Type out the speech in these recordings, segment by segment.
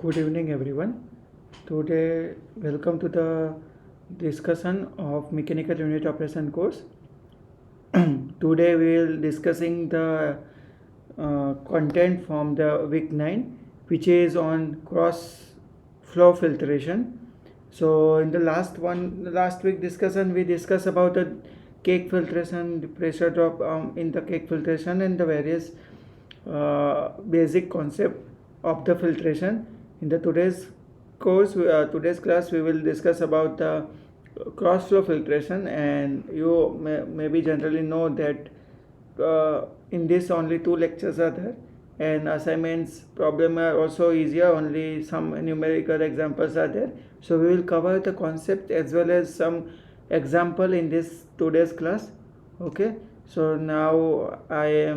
Good evening, everyone. Today, welcome to the discussion of mechanical unit operation course. Today, we will discussing the content from the week 9, which is on cross flow filtration. So, in the last week discussion, we discussed about the cake filtration, the pressure drop in the cake filtration, and the various basic concept of the filtration. In the today's class, we will discuss about the cross flow filtration, and you maybe generally know that in this only two lectures are there, and assignments problem are also easier, only some numerical examples are there. So we will cover the concept as well as some example in this today's class. Okay, so now I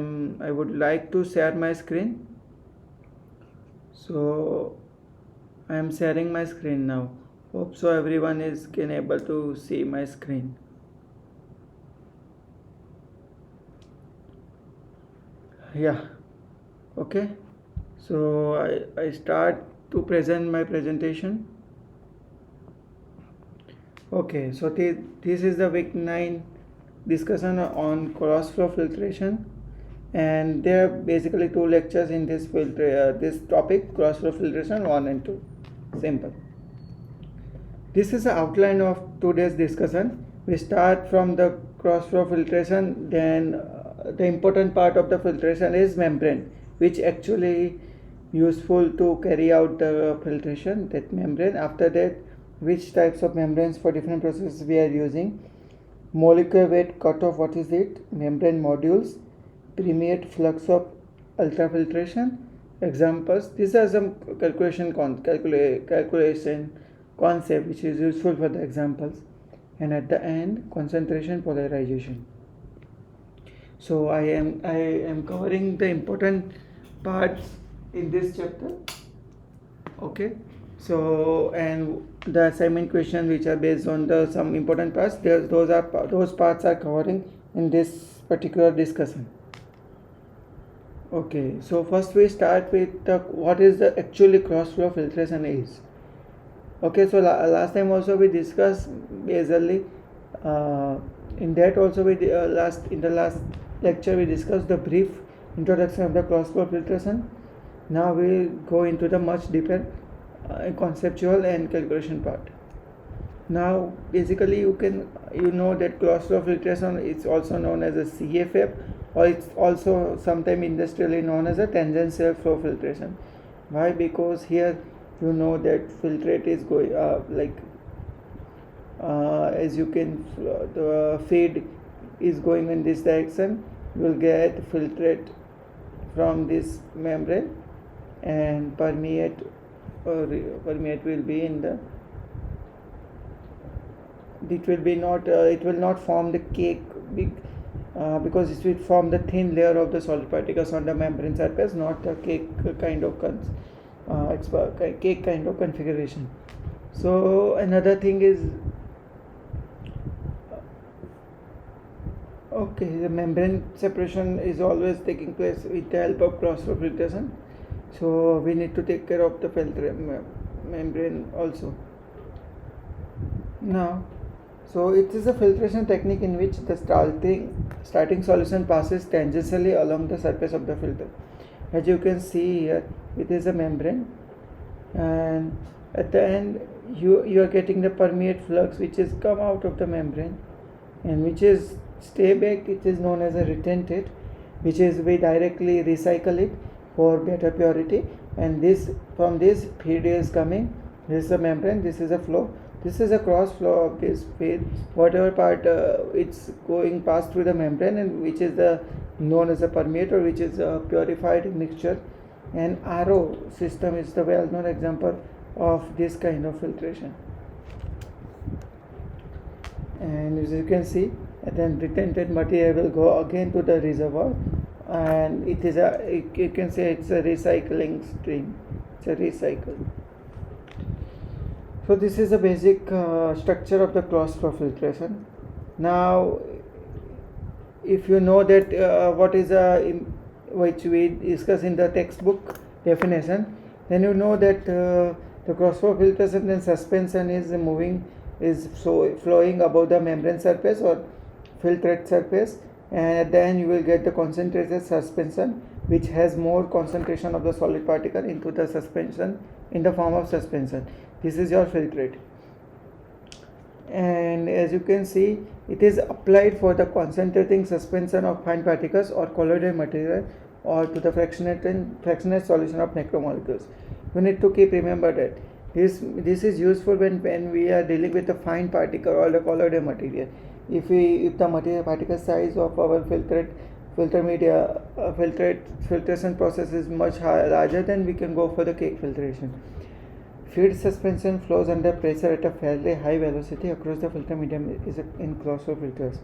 would like to share my screen. So I am sharing my screen now. Hope so everyone is can able to see my screen. Yeah. Okay. So I start to present my presentation. Okay. So this is the week 9 discussion on cross flow filtration, and there are basically two lectures in this topic, cross flow filtration 1 and 2. Simple. This is the outline of today's discussion. We start from the cross flow filtration, then the important part of the filtration is membrane, which actually useful to carry out the filtration, that membrane. After that, which types of membranes for different processes we are using, molecular weight cutoff, what is it, membrane modules, permeate flux of ultrafiltration, examples. These are some calculation concept which is useful for the examples, and at the end, concentration, polarization. So I am covering the important parts in this chapter. Okay, so and the assignment questions which are based on the some important parts, those parts are covering in this particular discussion. Okay, so first we start with what is the actually cross flow filtration is. Okay, so last time also we discussed basically in that also we in the last lecture we discussed the brief introduction of the cross flow filtration. Now we go into the much deeper conceptual and calculation part. Now basically you know that cross flow filtration is also known as a CFF, or it's also sometimes industrially known as a tangential flow filtration. Why? Because here you know that filtrate is going as you can the feed is going in this direction, you will get filtrate from this membrane, and permeate will be in the, it will not form the cake because it will form the thin layer of the solid particles on the membrane surface, not the cake kind of it's a cake kind of configuration. So another thing is, okay, the membrane separation is always taking place with the help of cross flow filtration. So we need to take care of the membrane also. Now, so it is a filtration technique in which the starting solution passes tangentially along the surface of the filter. As you can see here, it is a membrane, and at the end you are getting the permeate flux which is come out of the membrane, and which is stay back, it is known as a retentate, which is we directly recycle it for better purity, and this from this feed is coming, this is a membrane, this is a flow, this is a cross flow of this feed, whatever part it's going past through the membrane, and which is the known as a permeate, or which is a purified mixture. And RO system is the well known example of this kind of filtration. And as you can see, then retented material will go again to the reservoir, and it is you can say it's a recycling stream, it's a recycle. So this is the basic structure of the cross flow filtration. Now if you know that what is which we discuss in the textbook definition, then you know that the cross-flow filtration and suspension is flowing above the membrane surface or filtrate surface, and at the end you will get the concentrated suspension which has more concentration of the solid particle into the suspension in the form of suspension. This is your filtrate, and as you can see, it is applied for the concentrating suspension of fine particles or colloidal material or to the fractionated solution of macromolecules. You need to keep remember that this is useful when we are dealing with the fine particle or the colloidal material. If the material particle size of our filter media filtration process is much larger, then we can go for the cake filtration. Fluid suspension flows under pressure at a fairly high velocity across the filter medium in cross-flow filters.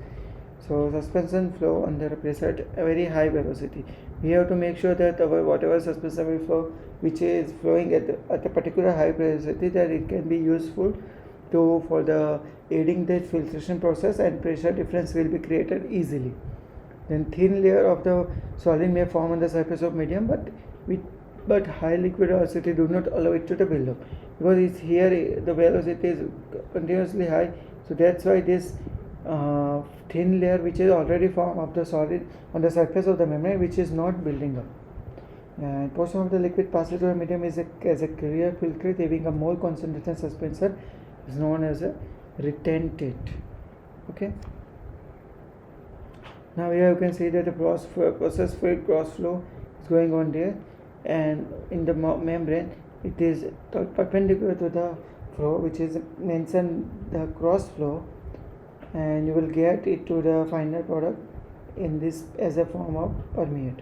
So suspension flow under pressure at a very high velocity. We have to make sure that our whatever suspension will flow, which is flowing at a particular high velocity, that it can be useful for the aiding the filtration process, and pressure difference will be created easily. Then thin layer of the solid may form on the surface of medium, but high liquid velocity do not allow it to build up, because it's here the velocity is continuously high. So that's why this thin layer which is already formed of the solid on the surface of the membrane, which is not building up. And portion of the liquid passes through the medium as a carrier filtrate having a more concentrated suspension is known as a retentate. Okay. Now here you can see that the process fluid cross flow is going on there, and in the membrane it is perpendicular to the flow, which is mentioned the cross flow, and you will get it to the final product in this as a form of permeate.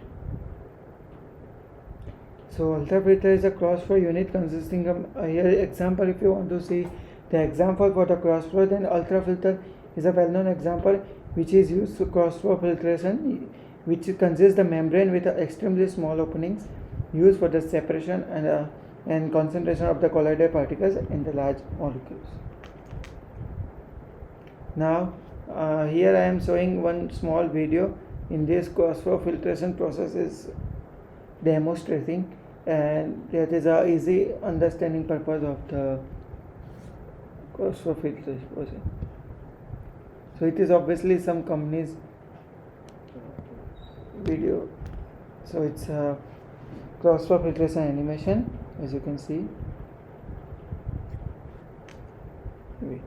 So ultrafilter is a cross flow unit consisting of here example. If you want to see the example for the cross flow, then ultrafilter is a well-known example which is used to cross flow filtration, which consists the membrane with extremely small openings used for the separation and concentration of the colloidal particles in the large molecules. Now here I am showing one small video in this cross flow filtration process is demonstrating, and that is a easy understanding purpose of the cross flow filtration process. So it is obviously some company's video. So it's a cross flow filtration animation, as you can see. Wait.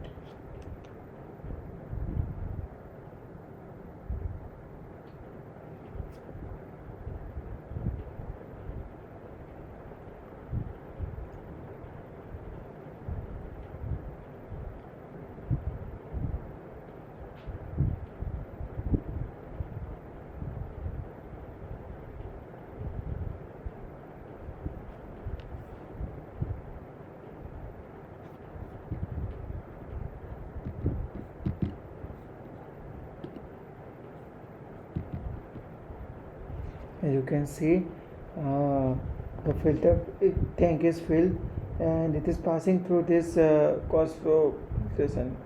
As you can see, the filter tank is filled and it is passing through this cross flow filtration.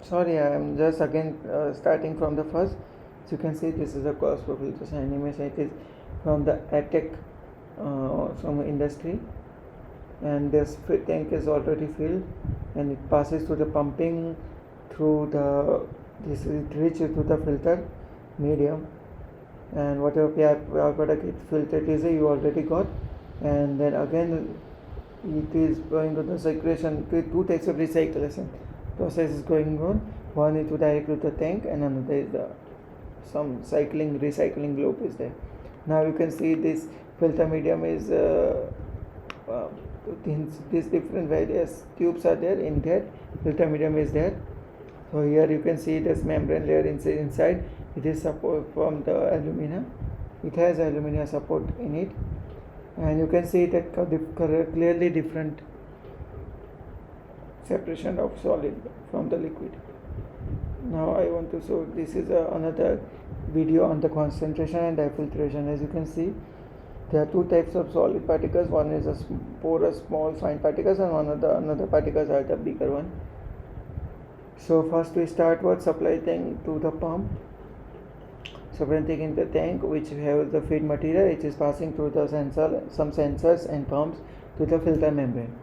Sorry, I am just again starting from the first. As you can see, this is a cross flow filtration animation. It is from the ATEC from industry, and this tank is already filled, and it passes through the pumping through this it reaches to the filter medium, and whatever product it filtered is you already got, and then again it is going to the circulation. Two types of recirculation process is going on. One is to directly to the tank, and another is some recycling loop is there. Now you can see this filter medium is these different various tubes are there. In that filter medium is there. So here you can see this membrane layer inside. It is support from the alumina. It has alumina support in it, and you can see that clearly different separation of solid from the liquid. Now I want to show this is another video on the concentration and difiltration. As you can see, there are two types of solid particles. One is a porous small fine particles, and another particles are the bigger one. So first we start with supply tank to the pump. Supply tank in the tank which have the feed material, it is passing through the sensor, some sensors and pumps to the filter membrane.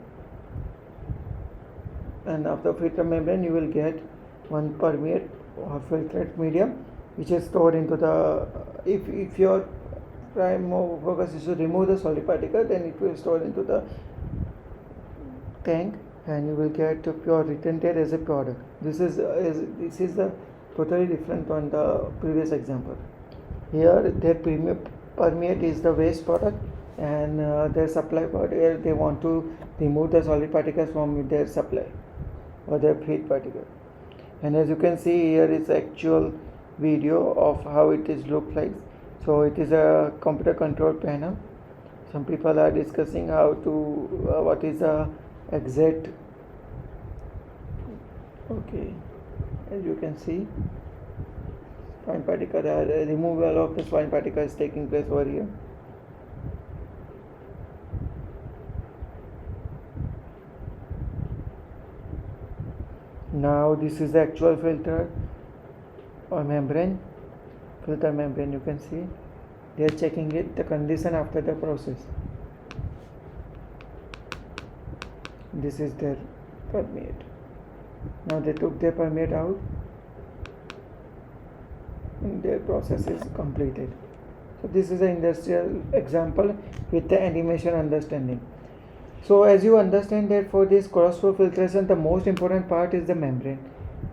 And after filter membrane you will get one permeate or filtrate medium which is stored into the, if your prime focus is to remove the solid particle, then it will store into the tank and you will get pure retentate as a product. This is the totally different on the previous example. Here their permeate is the waste product, and their supply part where they want to remove the solid particles from their supply or their feed particle. And as you can see here is actual video of how it is look like. So it is a computer control panel. Some people are discussing how to what is the exact. Okay, as you can see, fine particle removal of this fine particle is taking place over here. Now this is the actual filter or membrane, filter membrane. You can see they are checking it, the condition after the process. This is their permeate. Now they took their permeate out and their process is completed. So this is an industrial example with the animation understanding. So as you understand that for this cross-flow filtration, the most important part is the membrane,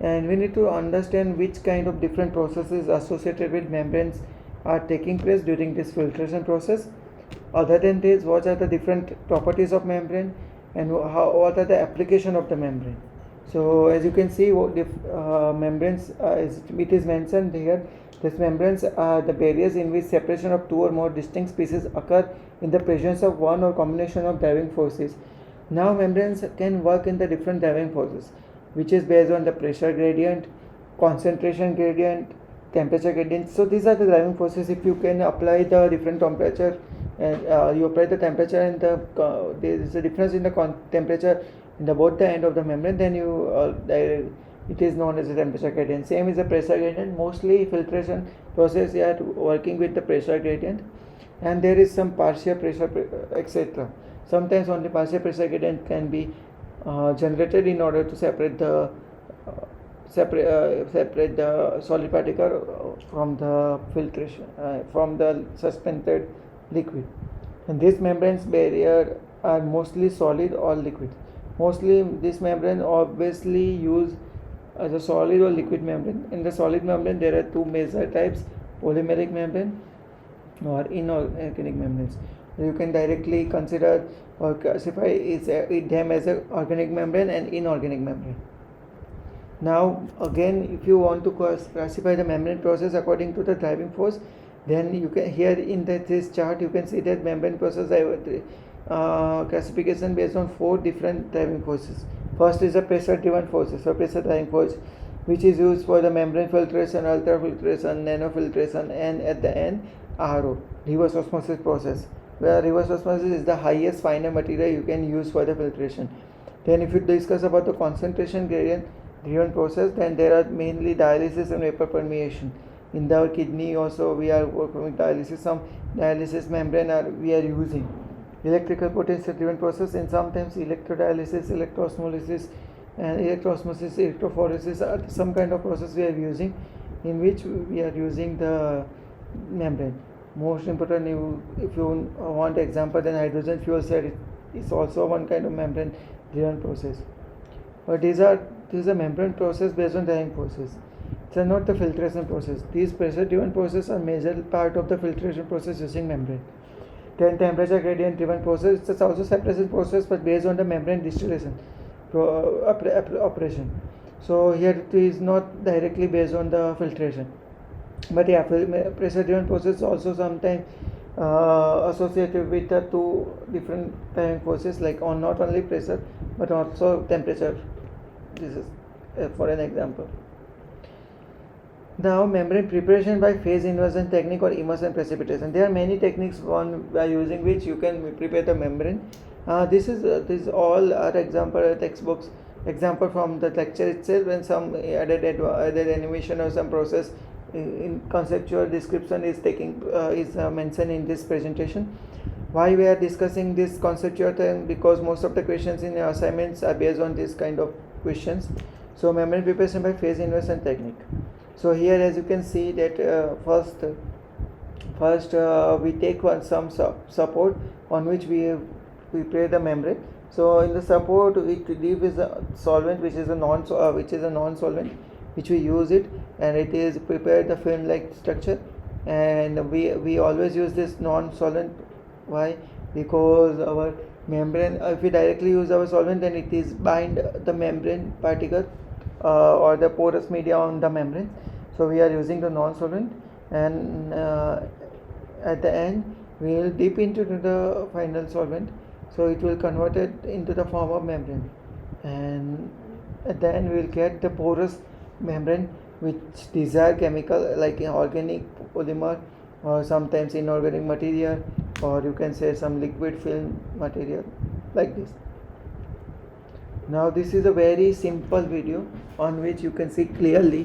and we need to understand which kind of different processes associated with membranes are taking place during this filtration process. Other than this, what are the different properties of membrane and what are the application of the membrane. So as you can see, what membranes it is mentioned here. These membranes are the barriers in which separation of two or more distinct species occur in the presence of one or combination of driving forces. Now membranes can work in the different driving forces, which is based on the pressure gradient, concentration gradient, temperature gradient. So these are the driving forces. If you can apply the different temperature and you apply the temperature and there is a difference in the temperature in the both the end of the membrane, then you it is known as a temperature gradient. Same is the pressure gradient. Mostly filtration process you are working with the pressure gradient, and there is some partial pressure etc. Sometimes only partial pressure gradient can be generated in order to separate the separate the solid particle from the filtration from the suspended liquid. And these membranes barrier are mostly solid or liquid. Mostly this membrane obviously used as a solid or liquid membrane. In the solid membrane there are two major types: polymeric membrane or inorganic membranes. You can directly consider or classify them as an organic membrane and inorganic membrane. Now again, if you want to classify the membrane process according to the driving force, then you can, here in this chart you can see that membrane process classification based on four different driving forces. First is the pressure driven forces, so pressure driving force, which is used for the membrane filtration, ultrafiltration, nanofiltration, and at the end RO, reverse osmosis process, where reverse osmosis is the highest finer material you can use for the filtration. Then if you discuss about the concentration gradient driven process, then there are mainly dialysis and vapor permeation. In the kidney also we are working with dialysis. Some dialysis membrane we are using. Electrical potential driven process, and sometimes electrodialysis, electroosmosis, and electrophoresis are some kind of process we are using, in which we are using the membrane. Most important, if you want example, then hydrogen fuel cell is also one kind of membrane driven process. But this is a membrane process based on driving forces. It's not the filtration process. These pressure driven processes are major part of the filtration process using membrane. Then temperature gradient driven process, it's also separation process but based on the membrane distillation operation. So here it is not directly based on the filtration, but yeah, pressure driven process also sometimes associated with the two different driving forces, like not only pressure but also temperature. This is for an example. Now membrane preparation by phase inversion technique or immersion precipitation. There are many techniques one by using which you can prepare the membrane. This all are example textbooks example from the lecture itself, and some added animation or some process in conceptual description is mentioned in this presentation. Why we are discussing this conceptual thing? Because most of the questions in assignments are based on this kind of questions. So membrane preparation by phase inversion technique. So here, as you can see, that first we take some support on which we prepare the membrane. So in the support, it leaves a solvent which is a non-solvent, which we use it, and it is prepared the film-like structure. And we always use this non-solvent. Why? Because our membrane, if we directly use our solvent, then it is bind the membrane particle or the porous media on the membrane. So we are using the non-solvent, and at the end we will dip into the final solvent, so it will convert it into the form of membrane, and at the end we will get the porous membrane which desired chemical like organic polymer or sometimes inorganic material, or you can say some liquid film material like this. Now this is a very simple video on which you can see clearly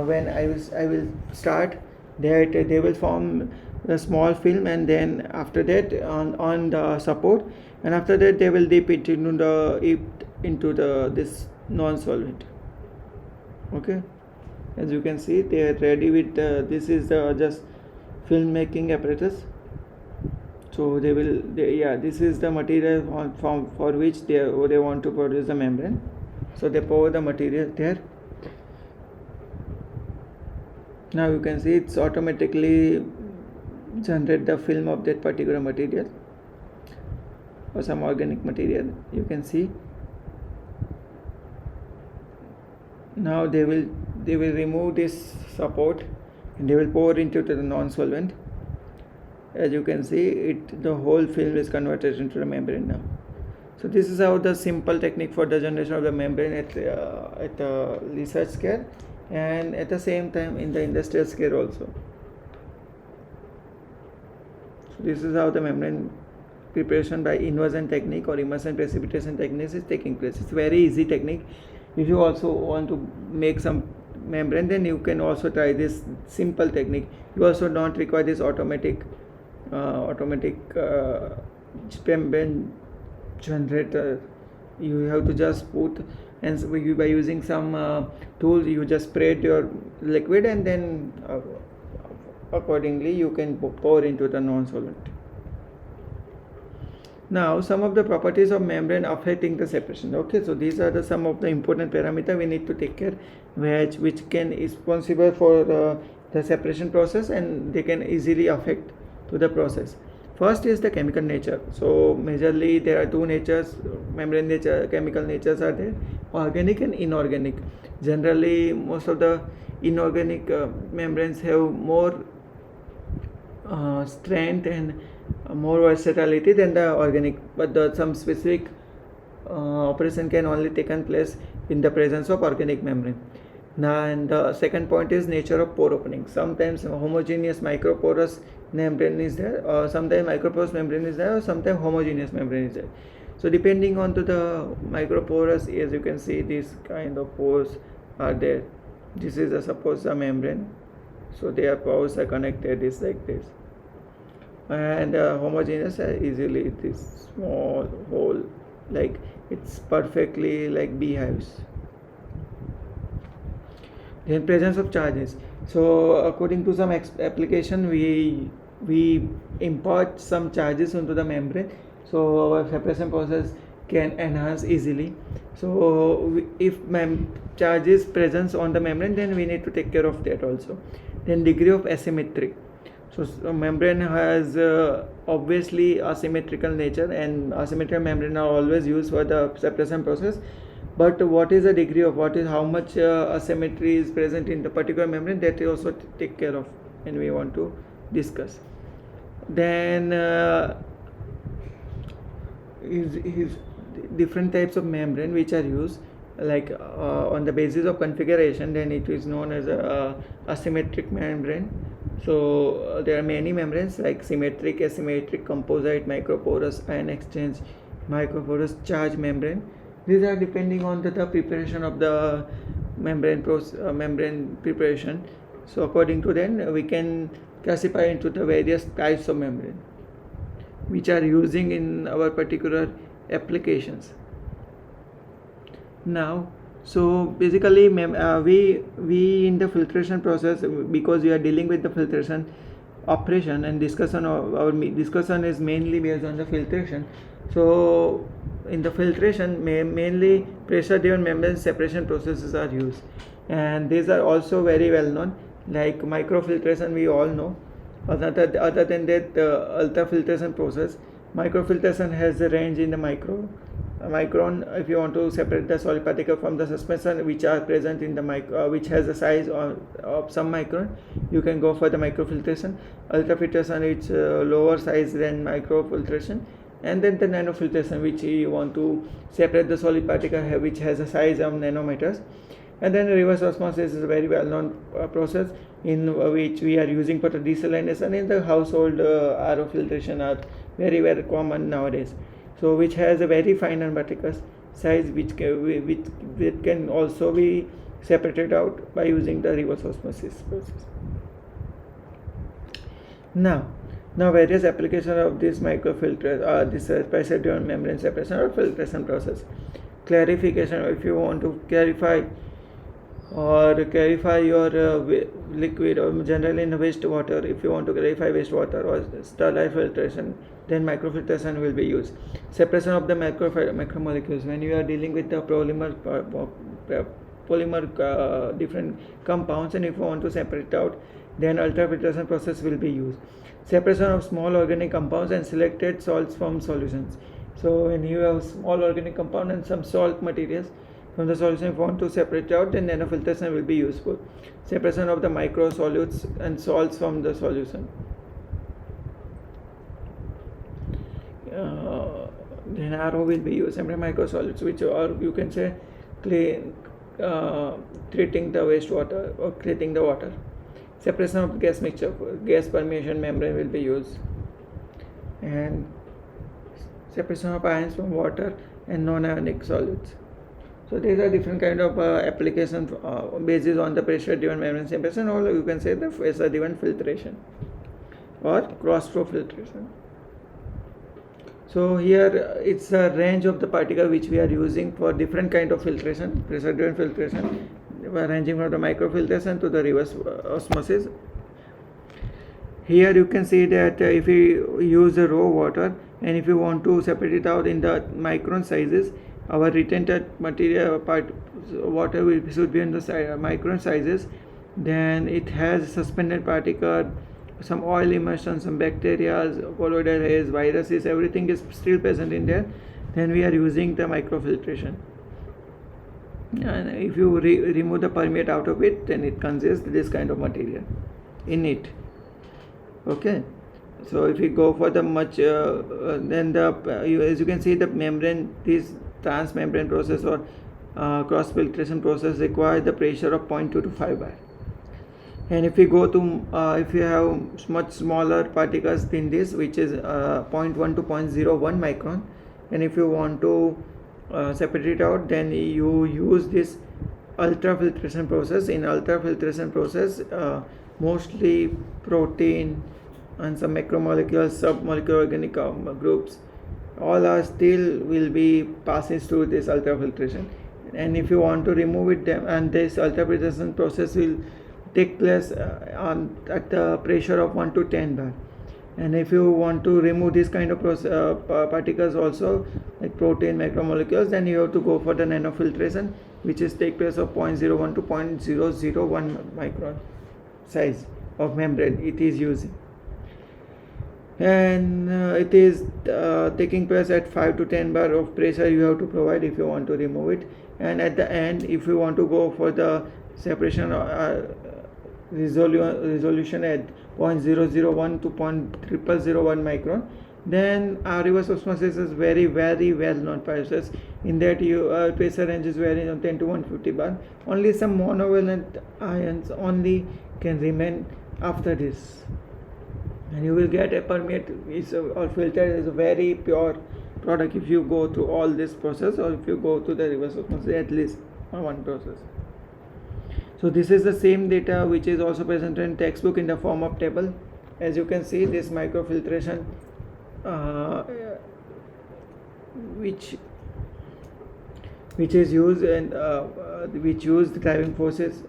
when I will start that they will form a small film, and then after that on the support, and after that they will dip it into this non-solvent. Okay, as you can see, they are ready with this is just film making apparatus. So this is the material for which they want to produce the membrane. So they pour the material there. Now you can see it's automatically generate the film of that particular material or some organic material. You can see. Now they will remove this support and they will pour into the non-solvent. As you can see, the whole film is converted into the membrane now. So this is how the simple technique for the generation of the membrane at the research scale, and at the same time in the industrial scale also. So this is how the membrane preparation by inversion technique or immersion precipitation techniques is taking place. It's very easy technique. If you also want to make some membrane, then you can also try this simple technique. You also don't require this automatic membrane generator. You have to just put, and by using some tool, you just spread your liquid, and then accordingly you can pour into the non-solvent. Now some of the properties of membrane affecting the separation. Okay, so these are some of the important parameters we need to take care, which can is responsible for the separation process, and they can easily affect to the process. First is the chemical nature. So majorly there are two natures, membrane nature, chemical natures are there, organic and inorganic. Generally most of the inorganic membranes have more strength and more versatility than the organic, but some specific operation can only taken place in the presence of organic membrane. Now, and the second point is nature of pore opening. Sometimes homogeneous microporous membrane is there, or sometimes microporous membrane is there, or sometimes homogeneous membrane is there. So depending on to the microporous, as you can see, these kind of pores are there. This is suppose a membrane, so their pores are connected is like this, and homogeneous easily this small hole, like it's perfectly like beehives. Then presence of charges. So according to some application, we impart some charges into the membrane, so our separation process can enhance easily. So if charges presence on the membrane, then we need to take care of that also. Then degree of asymmetry. So membrane has obviously asymmetrical nature, and asymmetrical membrane are always used for the separation process. But what is the degree of how much asymmetry is present in the particular membrane, that we also take care of and we want to discuss. Then is different types of membrane which are used, like on the basis of configuration, then it is known as a asymmetric membrane. So there are many membranes like symmetric, asymmetric, composite, microporous, ion exchange, microporous, charge membrane. These are depending on the preparation of the membrane preparation. So according to then we can classify into the various types of membrane which are using in our particular applications. Now, so basically we in the filtration process, because we are dealing with the filtration operation, and discussion of our discussion is mainly based on the filtration. So in the filtration mainly pressure driven membrane separation processes are used, and these are also very well known, like microfiltration we all know. Other than that, ultrafiltration process, microfiltration has a range in the micron. If you want to separate the solid particle from the suspension which are present in the which has a size of some micron, you can go for the microfiltration. Ultrafiltration is lower size than microfiltration, and then the nanofiltration, which you want to separate the solid particle which has a size of nanometers. And then reverse osmosis is a very well known process in which we are using for the desalination. In the household RO filtration are very common nowadays, so which has a very fine particles size which can also be separated out by using the reverse osmosis process. Now various applications of this microfilter, this pressure driven membrane separation or filtration process. Clarification: if you want to clarify your liquid, or generally in wastewater, if you want to clarify wastewater or sterile filtration, then microfiltration will be used. Separation of the macromolecules: when you are dealing with the polymer different compounds, and if you want to separate out, then ultrafiltration process will be used. Separation of small organic compounds and selected salts from solutions. So when you have small organic compound and some salt materials from the solution, if you want to separate out, then nanofiltration will be useful. Separation of the microsolutes and salts from the solution. Then RO will be used. And microsolutes, which are, you can say, treating the wastewater or treating the water. Separation of gas mixture, gas permeation membrane will be used, and separation of ions from water and non-ionic solids. So these are different kind of applications based on the pressure driven membrane separation, or you can say the pressure driven filtration or cross flow filtration. So here it's a range of the particle which we are using for different kind of filtration, pressure driven filtration, ranging from the microfiltration to the reverse osmosis. Here you can see that if you use the raw water, and if you want to separate it out in the micron sizes, our retained material water should be in the micron sizes. Then it has suspended particle, some oil immersion, some bacteria, colloidal haze, viruses, everything is still present in there. Then we are using the microfiltration. And if you remove the permeate out of it, then it consists this kind of material in it. Okay, so if we go for the much then as you can see, the membrane, this transmembrane process or cross filtration process requires the pressure of 0.2 to 5 bar. And if we go to if you have much smaller particles than this, which is 0.1 to 0.01 micron, and if you want to separate it out, then you use this ultrafiltration process. In ultrafiltration process, mostly protein and some macromolecules, submolecular organic groups, all are still will be passes through this ultrafiltration. And if you want to remove it, and this ultrafiltration process will take place at the pressure of 1 to 10 bar. And if you want to remove this kind of particles also, like protein, macromolecules, then you have to go for the nanofiltration, which is take place of 0.01 to 0.001 micron size of membrane it is using. And it is taking place at 5 to 10 bar of pressure you have to provide if you want to remove it. And at the end, if you want to go for the separation resolution at 0.001 to 0.0001 micron, then reverse osmosis is very well known process. In that, pressure range is very 10 to 150 bar. Only some monovalent ions only can remain after this, and you will get a permeate or filter is a very pure product if you go through all this process, or if you go through the reverse osmosis at least one process. So this is the same data which is also presented in textbook in the form of table. As you can see, this microfiltration which is used, and which use the driving forces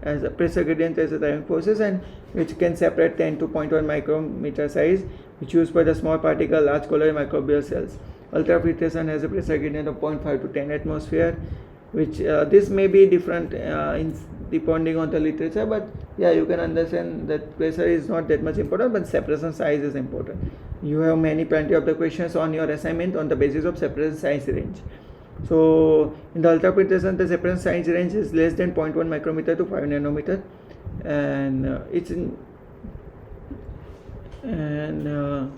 as a pressure gradient as a driving forces, and which can separate 10 to 0.1 micrometer size, which used for the small particle large colloidal microbial cells. Ultrafiltration has a pressure gradient of 0.5 to 10 atmosphere, which this may be different depending on the literature, but yeah, you can understand that pressure is not that much important, but separation size is important. You have plenty of the questions on your assignment on the basis of separation size range. So in the ultrafiltration, the separation size range is less than 0.1 micrometer to 5 nanometer, and it's in, and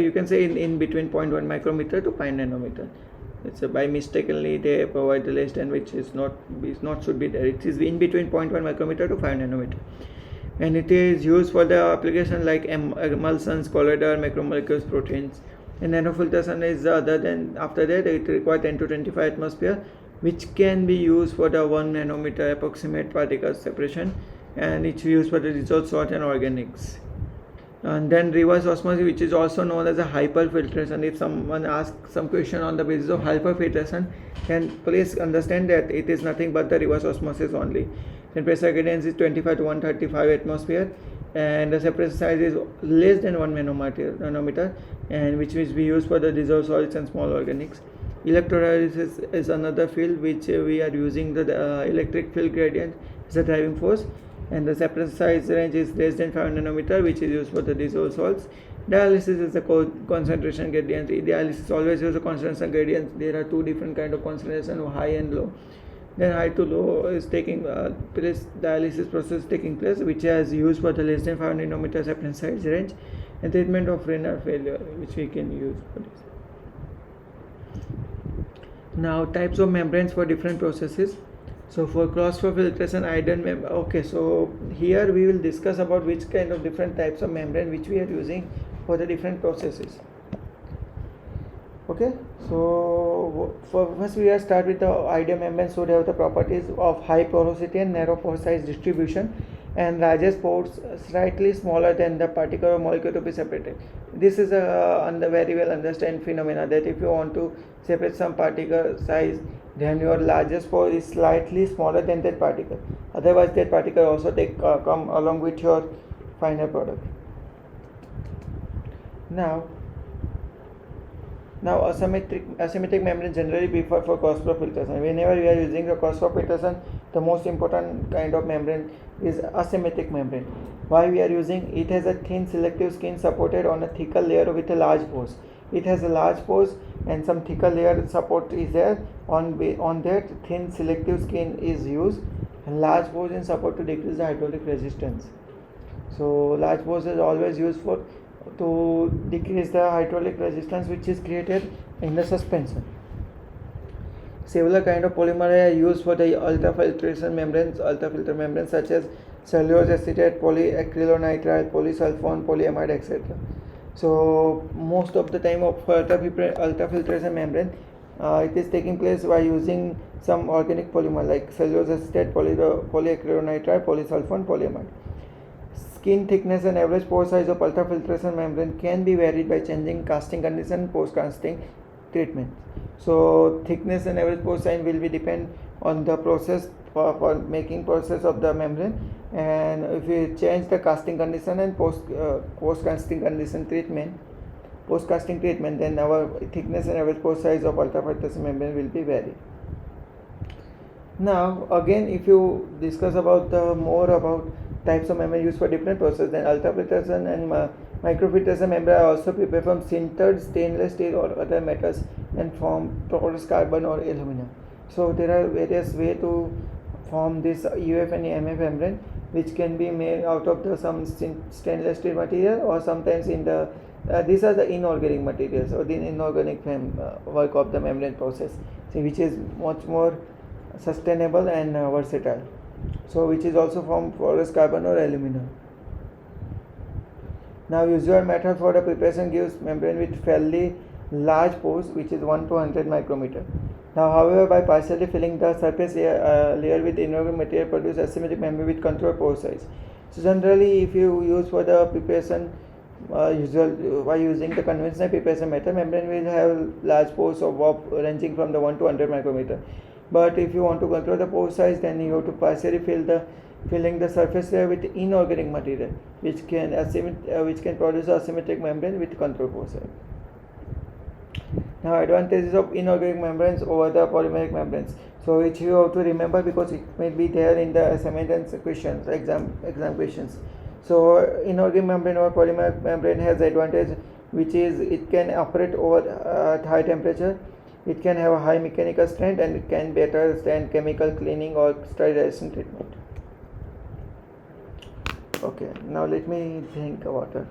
you can say in between 0.1 micrometer to 5 nanometer. It's by mistakenly they provide the less than, which is not should be there. It is in between 0.1 micrometer to 5 nanometer, and it is used for the application like emulsions, colloidal, macromolecules, proteins. And nanofiltration is other than, after that it requires 10 to 25 atmosphere, which can be used for the 1 nanometer approximate particle separation, and it's used for the dissolved salt and organics. And then reverse osmosis, which is also known as a hyperfiltration. If someone asks some question on the basis of hyperfiltration, then please understand that it is nothing but the reverse osmosis only. Then pressure gradient is 25 to 135 atmosphere, and the separation size is less than 1 nanometer, and which is we use for the dissolved solids and small organics. Electrolysis is another field which we are using the electric field gradient as a driving force, and the separation size range is less than 5 nanometer, which is used for the dissolved salts. Dialysis is the concentration gradient. Dialysis always uses a concentration gradient. There are two different kind of concentration, high and low. Then high to low is taking place, dialysis process taking place, which has used for the less than 5 nanometer separation size range, and treatment of renal failure, which we can use for this. Now types of membranes for different processes. So for cross-flow filtration, ideal membrane. Okay, so here we will discuss about which kind of different types of membrane which we are using for the different processes. Okay, so for first we will start with the ideal membrane. So they have the properties of high porosity and narrow pore size distribution, and largest pores slightly smaller than the particle or molecule to be separated. This is a very well understand phenomena, that if you want to separate some particle size, then your largest pore is slightly smaller than that particle. Otherwise, that particle also come along with your final product. Now asymmetric membrane generally preferred for cross-flow filtration. Whenever we are using the cross-flow filtration, the most important kind of membrane is asymmetric membrane. Why we are using it? Has a thin selective skin supported on a thicker layer with a large pores. It has a large pores and some thicker layer support is there. On that thin selective skin is used, and large pores in support to decrease the hydraulic resistance. So large pores is always used for to decrease the hydraulic resistance which is created in the suspension. Several kind of polymer are used for the ultrafiltration membranes, ultrafilter membranes, such as cellulose acetate, polyacrylonitrile, polysulfone, polyamide, etc. So most of the time of ultrafiltration membrane, it is taking place by using some organic polymer like cellulose acetate, polyacrylonitrile, polysulfone, polyamide. Skin thickness and average pore size of ultrafiltration membrane can be varied by changing casting condition and post-casting treatment. So thickness and average pore size will be depend on the process for making process of the membrane, and if we change the casting condition and post-casting condition treatment, post-casting treatment, then our thickness and average pore size of ultrafiltration membrane will be varied. Now again, if you discuss about more about types of membrane used for different processes, then ultrafiltration and microfiltration membrane are also prepared from sintered stainless steel or other metals and from porous carbon or aluminum. So there are various ways to form this UF and MF membrane, which can be made out of some stainless steel material, or sometimes in the these are the inorganic materials or the inorganic work of the membrane process, which is much more sustainable and versatile. So which is also from porous carbon or aluminum. Now usual method for the preparation gives membrane with fairly large pores, which is 1 to 100 micrometer. Now, however, by partially filling the surface layer with inorganic material, produce asymmetric membrane with controlled pore size. So generally, if you use for the preparation, by using the conventional preparation method, membrane will have large pores of ranging from the 1 to 100 micrometer. But if you want to control the pore size, then you have to partially filling the surface layer with inorganic material, which can produce asymmetric membrane with controlled pore size. Now, advantages of inorganic membranes over the polymeric membranes. So, which you have to remember because it may be there in the assignment questions, exam questions. So, inorganic membrane or polymeric membrane has advantage, which is it can operate over at high temperature. It can have a high mechanical strength, and it can better stand chemical cleaning or sterilization treatment. Okay, now let me drink water.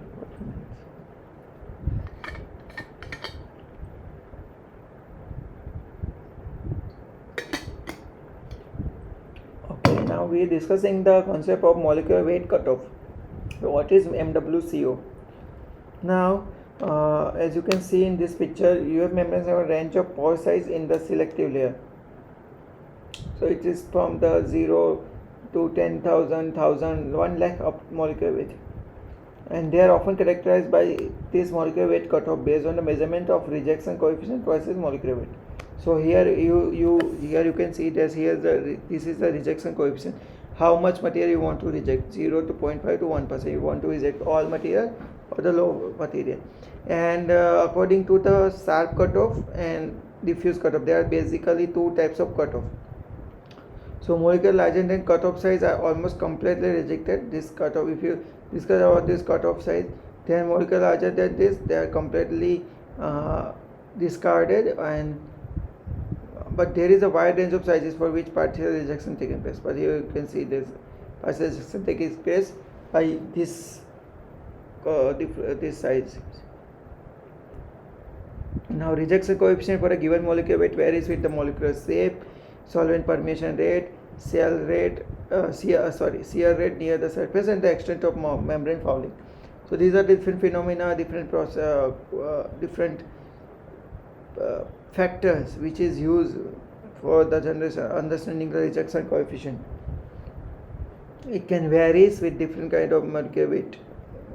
Okay, now we are discussing the concept of molecular weight cutoff. So what is MWCO? Now, as you can see in this picture, UF membranes have a range of pore size in the selective layer. So it is from the 0 to 10,000, 1,000, 1 lakh of molecular weight, and they are often characterized by this molecular weight cutoff based on the measurement of rejection coefficient versus molecular weight. So here you can see that this is the rejection coefficient. How much material you want to reject? 0 to 0.5 to 1%. You want to reject all material or the low material. And according to the sharp cutoff and diffuse cutoff, there are basically two types of cutoff. So molecular larger than cutoff size are almost completely rejected. This cutoff, if you discuss about this cutoff size, then molecular larger than this, they are completely discarded. But there is a wide range of sizes for which partial rejection taking place. But here you can see this partial rejection taking place by this size. Now, rejection coefficient for a given molecular weight varies with the molecular shape, solvent permeation rate, shear rate near the surface, and the extent of membrane fouling. So these are different phenomena, different factors which is used for the understanding the rejection coefficient. It can varies with different kind of molecular weight.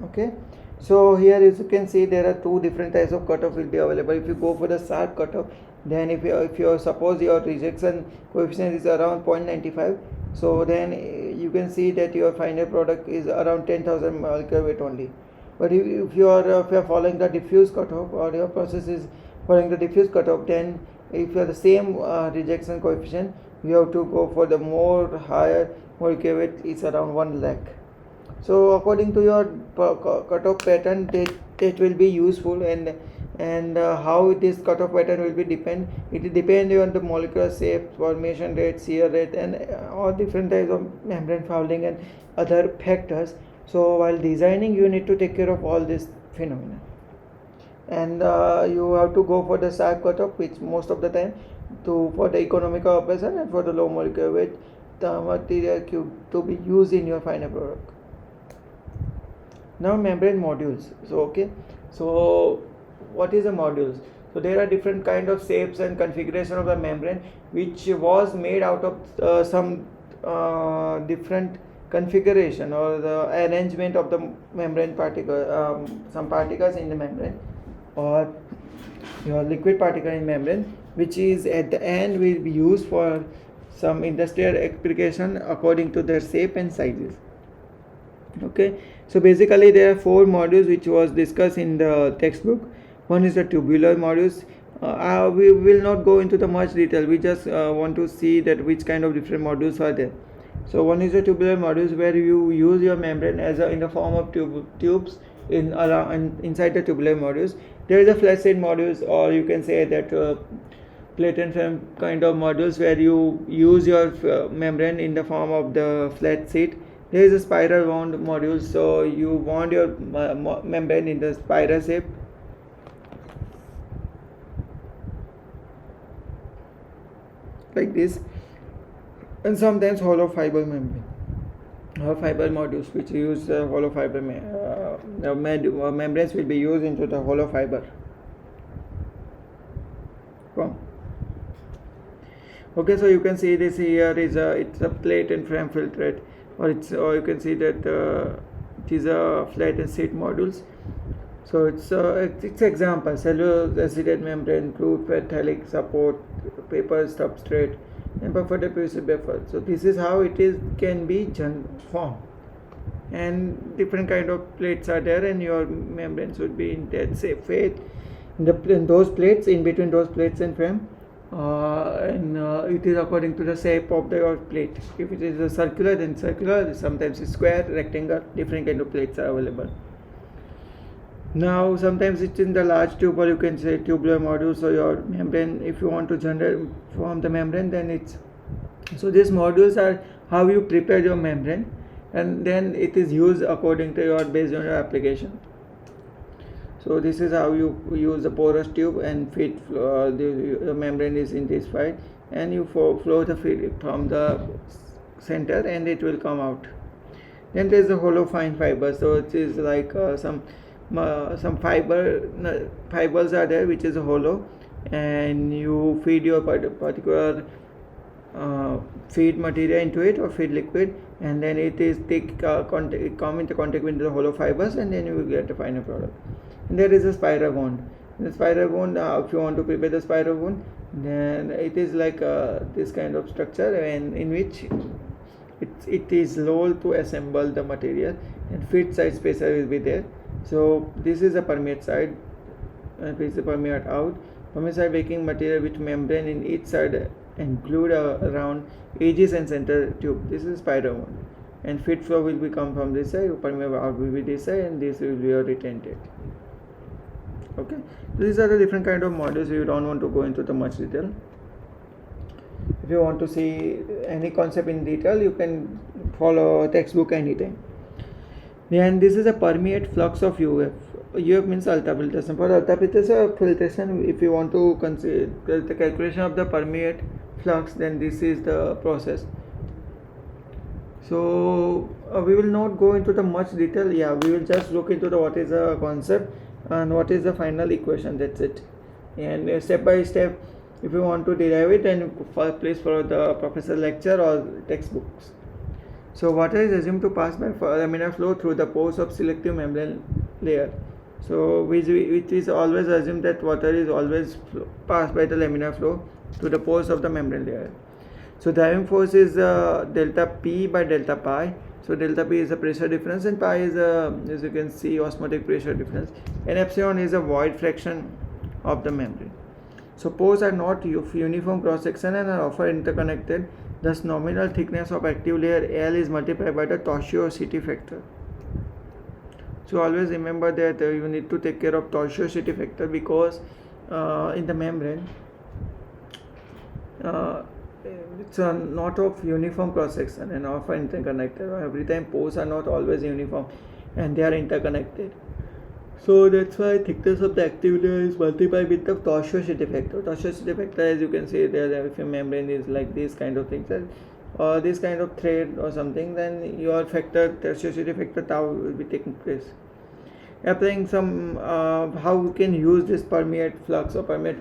Okay, so here as you can see, there are two different types of cutoff will be available. If you go for the sharp cutoff, then if you suppose your rejection coefficient is around 0.95, so then you can see that your final product is around 10,000 molecular weight only. But if you are following the diffuse cutoff, or your process is following the diffuse cutoff, then if you have the same rejection coefficient, you have to go for the more higher molecular weight is around 1 lakh. So according to your cutoff pattern, that will be useful, and how this cutoff pattern will be depend. It will depend on the molecular shape, formation rate, shear rate, and all different types of membrane fouling and other factors. So while designing, you need to take care of all these phenomena, and you have to go for the sharp cutoff, which most of the time for the economical operation, and for the low molecular weight, the material to be used in your final product. Now membrane modules. So what is a modules? So there are different kind of shapes and configuration of the membrane, which was made out of some different configuration or the arrangement of the membrane particle, some particles in the membrane, or your liquid particle in membrane, which is at the end will be used for some industrial application according to their shape and sizes. Okay, so basically there are 4 modules which was discussed in the textbook. One is the tubular modules. We will not go into the much detail. We just want to see that which kind of different modules are there. So one is the tubular modules, where you use your membrane as in the form of tubes inside the tubular modules. There is a flat sheet modules, or you can say that plate and film kind of modules, where you use your membrane in the form of the flat sheet. There is a spiral wound module, so you wound your membrane in the spiral shape. Like this, and sometimes hollow fiber membrane or fiber modules, which use hollow fiber membranes will be used into the hollow fiber. Okay, so you can see this here is it's a plate and frame filtrate, or you can see that it is a flat and sheet modules. So it's example: cellulose acetate membrane, crude metallic support, paper substrate, and buffer PVC buffer. So this is how it is can be formed, and different kind of plates are there, and your membranes would be in that safe fate in those plates, in between those plates and frame. And it is according to the shape of the plate. If it is a circular, then circular. Sometimes it's square, rectangle. Different kind of plates are available. Now sometimes it's in the large tube, or you can say tubular module. So your membrane, if you want to generate form the membrane, then it's so these modules are how you prepare your membrane, and then it is used according to your based on your application. So this is how you use a porous tube and feed the membrane is intensified, and you flow the feed from the center, and it will come out. Then there is the hollow fine fiber. So it is like some fibers are there which is hollow, and you feed your particular feed material into it, or feed liquid, and then it is come into contact with the hollow fibers, and then you will get the final product. And there is a spiral wound. The spiral wound, if you want to prepare the spiral wound, then it is like this kind of structure, and in which it is low to assemble the material, and feed side spacer will be there. So this is a permeate side, and this is a permeate out. Permeate side baking material with membrane in each side include around edges and center tube. This is spiral wound, and feed flow will be come from this side, permeate out will be this side, and this will be your retented. Okay, these are the different kind of modules. You don't want to go into the much detail. If you want to see any concept in detail, you can follow a textbook anytime. Then this is a permeate flux of UF. UF means ultrafiltration. For ultrafiltration, if you want to consider the calculation of the permeate flux, then this is the process. So we will not go into the much detail. Yeah, we will just look into the what is the concept and what is the final equation. That's it. And step by step, if you want to derive it, then please follow the professor lecture or textbooks. So water is assumed to pass by laminar flow through the pores of selective membrane layer. So which is always assumed that water is always passed by the laminar flow through the pores of the membrane layer. So driving force is delta P by delta pi. So delta P is the pressure difference, and pi is as you can see, osmotic pressure difference, and epsilon is a void fraction of the membrane. So pores are not uniform cross section and are often interconnected. Thus nominal thickness of active layer L is multiplied by the tortuosity factor. So always remember that you need to take care of tortuosity factor, because in the membrane it's not of uniform cross section and often interconnected. Every time pores are not always uniform, and they are interconnected. So that's why thickness of the active layer is multiplied with the tortuosity factor. Tortuosity factor, as you can see there, if your membrane is like this kind of things, or this kind of thread or something, then your tortuosity factor tau will be taking place. Applying some how you can use this permeate flux or permeate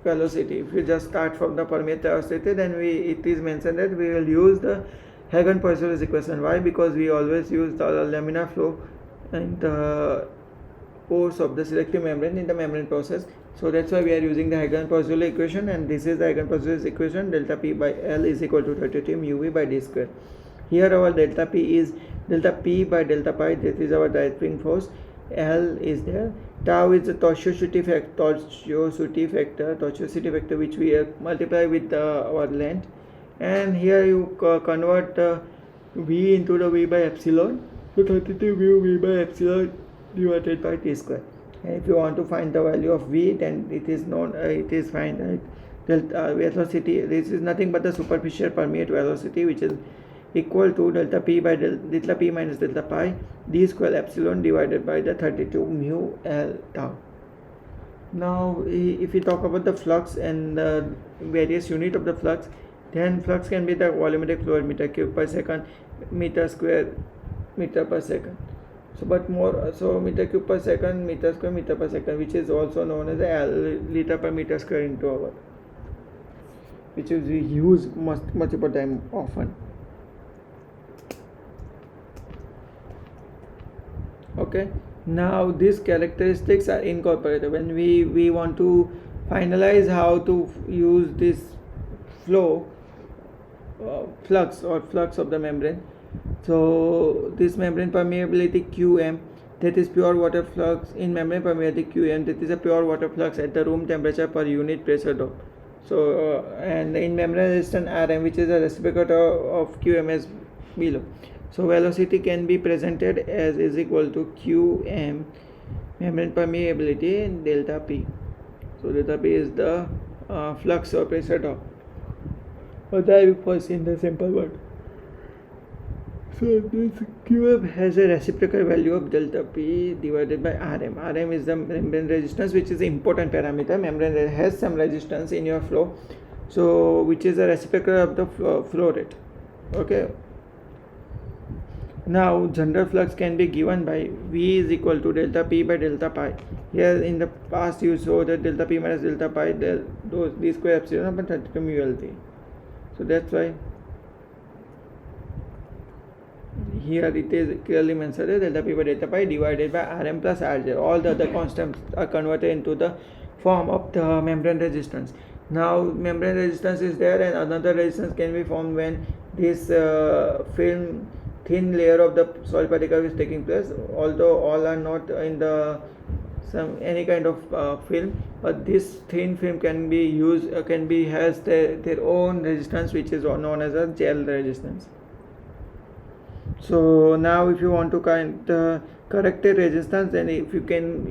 velocity. If you just start from the permeate velocity, then it is mentioned that we will use the Hagen-Poiseuille's equation. Why? Because we always use the laminar flow in the pores of the selective membrane in the membrane process. So that's why we are using the Hagen-Poiseuille equation, and this is the Hagen-Poiseuille's equation. Delta P by L is equal to 32 mu by d square. Here our delta P is delta P by delta pi. That is our driving force. L is there. Tau is the tortuosity factor which we multiply with our length, and here you convert V into the V by epsilon. So 32 mu V by epsilon divided by t square. And if you want to find the value of V, then it is known. It is find delta velocity. This is nothing but the superficial permeate velocity, which is equal to delta P by delta P minus delta pi d square epsilon divided by the 32 mu L tau. Now if we talk about the flux and the various unit of the flux, then flux can be the volumetric flow meter cube per second, meter square, meter per second. So but more, so meter cube per second, meter square, meter per second, which is also known as L, liter per meter square into hour. which is we use multiple time often. Okay, now these characteristics are incorporated when we want to finalize how to use this flow flux of the membrane. So this membrane permeability Qm, that is pure water flux in membrane permeability Qm, that is a pure water flux at the room temperature per unit pressure drop. So and in membrane resistance Rm, which is a reciprocal of Qm as below. So velocity can be presented as is equal to Qm membrane permeability delta P. So delta P is the flux or pressure drop. That was in the simple word. So this Qm has a reciprocal value of delta P divided by Rm. Rm is the membrane resistance, which is an important parameter. Membrane has some resistance in your flow, so which is a reciprocal of the flow rate. Okay. Now general flux can be given by V is equal to delta P by delta pi. Here in the past you saw that delta P minus delta pi, d square epsilon upon 32 mu L. So that's why here it is clearly mentioned that delta P by delta pi divided by Rm plus Rj. All the other constants are converted into the form of the membrane resistance. Now membrane resistance is there, and another resistance can be formed when this film thin layer of the solid particle is taking place, although all are not in the any kind of film, but this thin film can be used has their own resistance, which is known as a gel resistance. So now if you want to correct the resistance, then if you can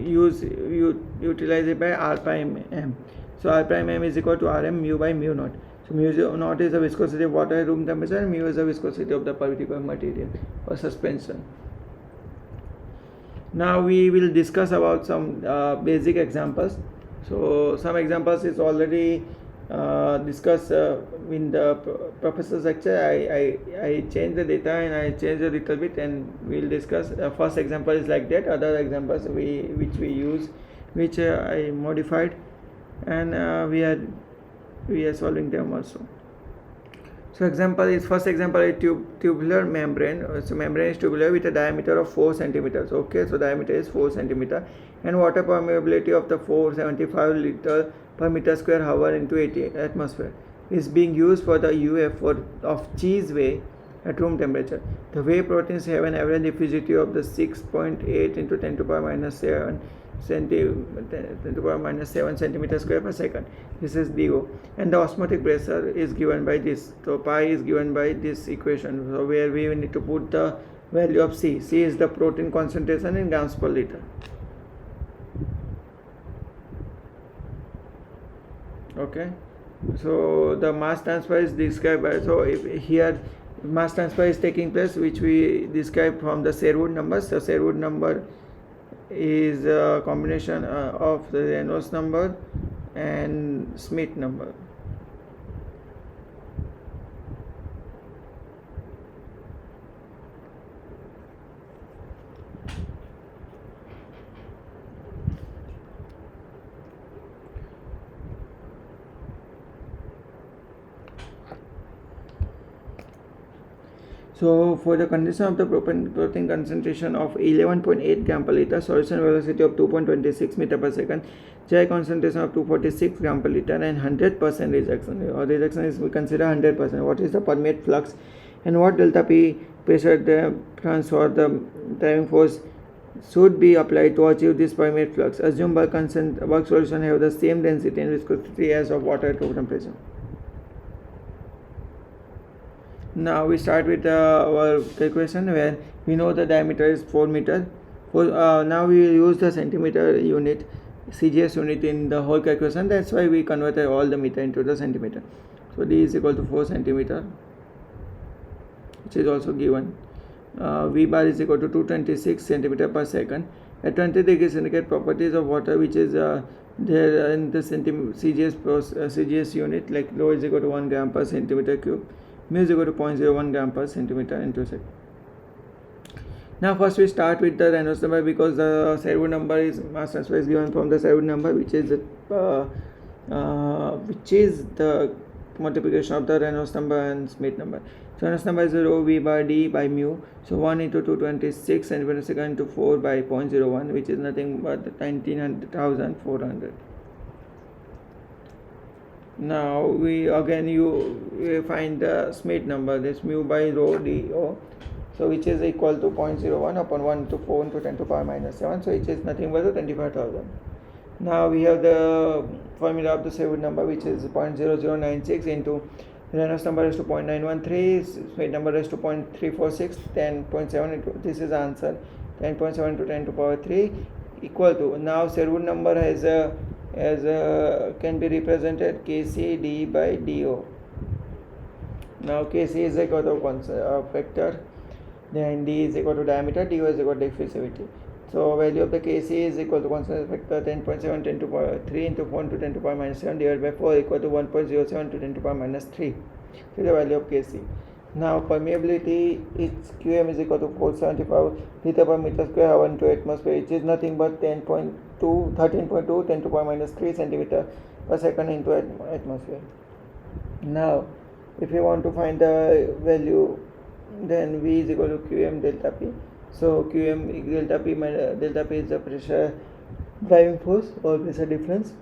utilize it by R prime m. So R prime m is equal to Rm mu by mu naught. So mu naught is the viscosity of water at room temperature, and mu is the viscosity of the particular material or suspension. Now we will discuss about some basic examples. So some examples is already discussed in the professor's lecture. I changed the data and I changed a little bit, and we'll discuss. First example is like that. Other examples which we use, which I modified, and we are solving them also. So first example is tubular membrane. So membrane is tubular with a diameter of 4 centimeters. Okay, so diameter is 4 centimeter, and water permeability of the 475 liter per meter square hour into 80 atmosphere is being used for the UF of cheese whey at room temperature. The whey proteins have an average diffusivity of the 6.8 into 10 to the power minus 7 centimeter square per second. This is DO, and the osmotic pressure is given by this. So pi is given by this equation, so where we need to put the value of C. C is the protein concentration in grams per liter. Okay, so the mass transfer is described by, so if here mass transfer is taking place, which we describe from the Sherwood numbers. So Sherwood number is a combination of the Reynolds number and Smith number. So for the condition of the protein concentration of 11.8 gram per liter, solution velocity of 2.26 meter per second, J concentration of 246 gram per liter, and 100% rejection. Or rejection is we consider 100%. What is the permeate flux, and what delta P pressure transfer the driving force should be applied to achieve this permeate flux? Assume bulk solution have the same density and viscosity as of water at room temperature. Now we start with our calculation, where we know the diameter is 4 meter. Now we use the centimeter unit, CGS unit in the whole calculation. That's why we converted all the meter into the centimeter. So D is equal to 4 centimeter, which is also given. V bar is equal to 226 centimeter per second. At 20 degrees centigrade, properties of water, which is there in the CGS unit, like rho is equal to 1 gram per centimeter cube. Mu is equal to 0.01 gram per centimeter into second. Now first we start with the Reynolds number, because the Sherwood number is mass transfer is given from the Sherwood number, which is the multiplication of the Reynolds number and Smith number. So Reynolds number is rho V by D by mu. So 1 into 226 centimeter per second into 4 by 0.01, which is nothing but 19,400. Now we find the Smith number, this mu by rho do, so which is equal to 0.01 upon 1 to 4 into 10 to the power minus 7, so which is nothing but 25,000. Now we have the formula of the Sherwood number, which is 0.0096 into Reynolds number is to 0.913, Smith number is to 0.346, 10.7 into, this is the answer, 10.7 to 10 to the power 3 equal to, now Sherwood number can be represented KCD by DO. Now KC is equal to vector, then D is equal to diameter, DO is equal to diffusivity. So value of the Kc is equal to constant factor 10.7 10 to the power 3 into 4 to 10 to the power minus 7 divided by 4 equal to 1.07 to 10 to the power minus 3. So the value of Kc. Now permeability, its Qm is equal to 475 liter per meter square hour into atmosphere, which is nothing but 13.2 10 to the power minus 3 centimeter per second into atmosphere. Now if you want to find the value, then V is equal to Qm delta P. So Qm delta P is the pressure driving force or pressure difference.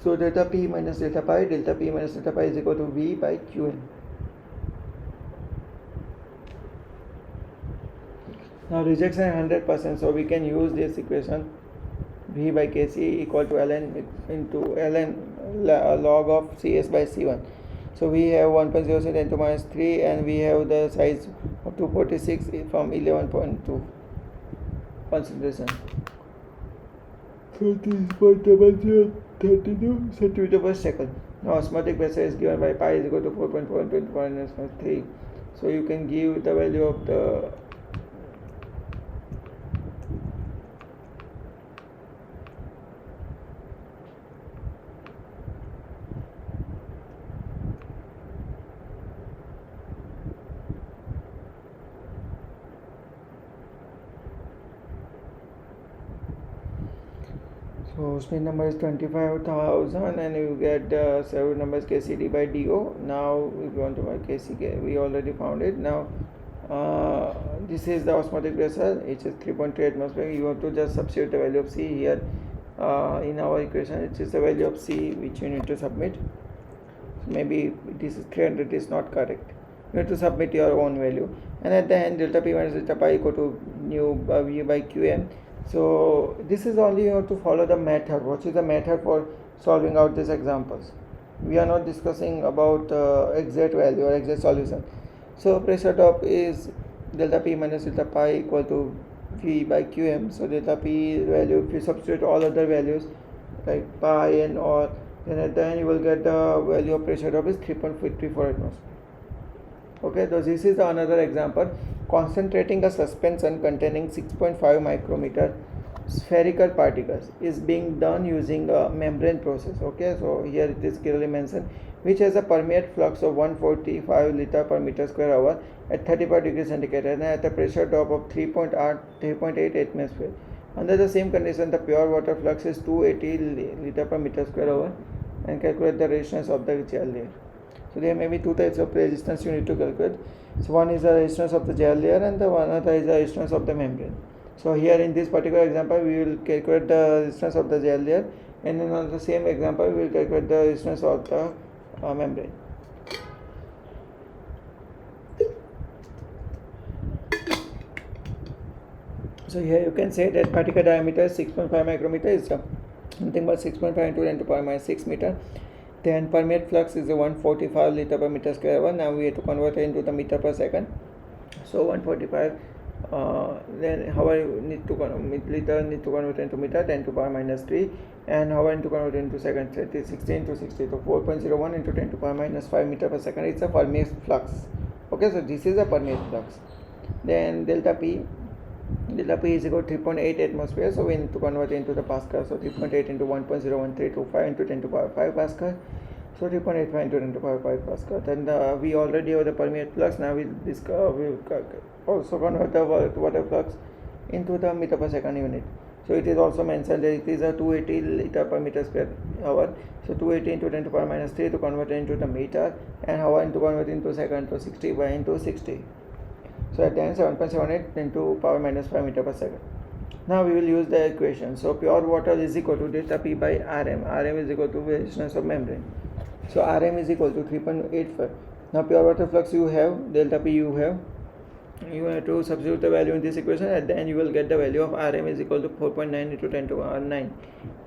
So delta P minus delta pi is equal to V by Qm. Now rejection 100%, so we can use this equation V by Kc equal to ln into ln log of Cs by C1. So we have 1.06 10 to minus 3 and we have the size of 246 from 11.2 concentration. So this is 0.32 centimeter per second. Now osmotic pressure is given by pi is equal to 4.4 into 10 to minus 3. So you can give the value of the so Smith number is 25,000 and you get the Sherwood number is KCD by DO. Now if you want to find KC, we already found it. Now this is the osmotic pressure, which is 3.3 atmosphere. You have to just substitute the value of C here in our equation. It is the value of C which you need to submit. So maybe this is 300 is not correct. You have to submit your own value, and at the end delta P minus delta pi equal to nu V by Qm. So this is only you have to follow the method. What is the method for solving out these examples? We are not discussing about exact value or exact solution. So pressure drop is delta P minus delta pi equal to V by Qm. So delta P value, if you substitute all other values like pi and all, then at the end you will get the value of pressure drop is 3.54 atmosphere. Okay, so this is another example. Concentrating a suspension containing 6.5 micrometer spherical particles is being done using a membrane process. Okay, so here it is clearly mentioned, which has a permeate flux of 145 liter per meter square hour at 35 degrees centigrade and at a pressure drop of 3.8 atmosphere. Under the same condition, the pure water flux is 280 liter per meter square hour, and calculate the resistance of the gel layer. So there may be two types of resistance you need to calculate. So one is the resistance of the gel layer and the other is the resistance of the membrane. So here in this particular example we will calculate the resistance of the gel layer, and in the same example we will calculate the resistance of the membrane. So here you can say that particle diameter 6.5 micrometer is something but 6.5 into 10 to the power minus 6 meter. Then permeate flux is 145 liter per meter square hour. Now we have to convert it into the meter per second. So 145 then hour need to liter need to convert into meter, 10 to the power minus 3, and hour need to convert into second, 60 into 60, so 4.01 into 10 to the power minus 5 meter per second. It's a permeate flux. Okay, so this is a permeate flux. Then delta P is equal to 3.8 atmosphere, so we need to convert it into the Pascal. So 3.8 into 1.01325 into 10 to the power 5 Pascal. So 3.85 into 10 to the power 5 Pascal. Then we already have the permeate flux. Now we also convert the water flux into the meter per second unit. So it is also mentioned that it is a 280 liter per meter square hour. So 280 into 10 to the power minus 3 to convert it into the meter, and hour into convert into second, to 60 by into 60. So at the end 7.78 into power minus 5 meter per second. Now we will use the equation. So pure water is equal to delta P by Rm. Rm is equal to resistance of membrane. So Rm is equal to 3.85. Now pure water flux you have, delta P you have. You have to substitute the value in this equation, and then you will get the value of Rm is equal to 4.9 into 10 to the power 9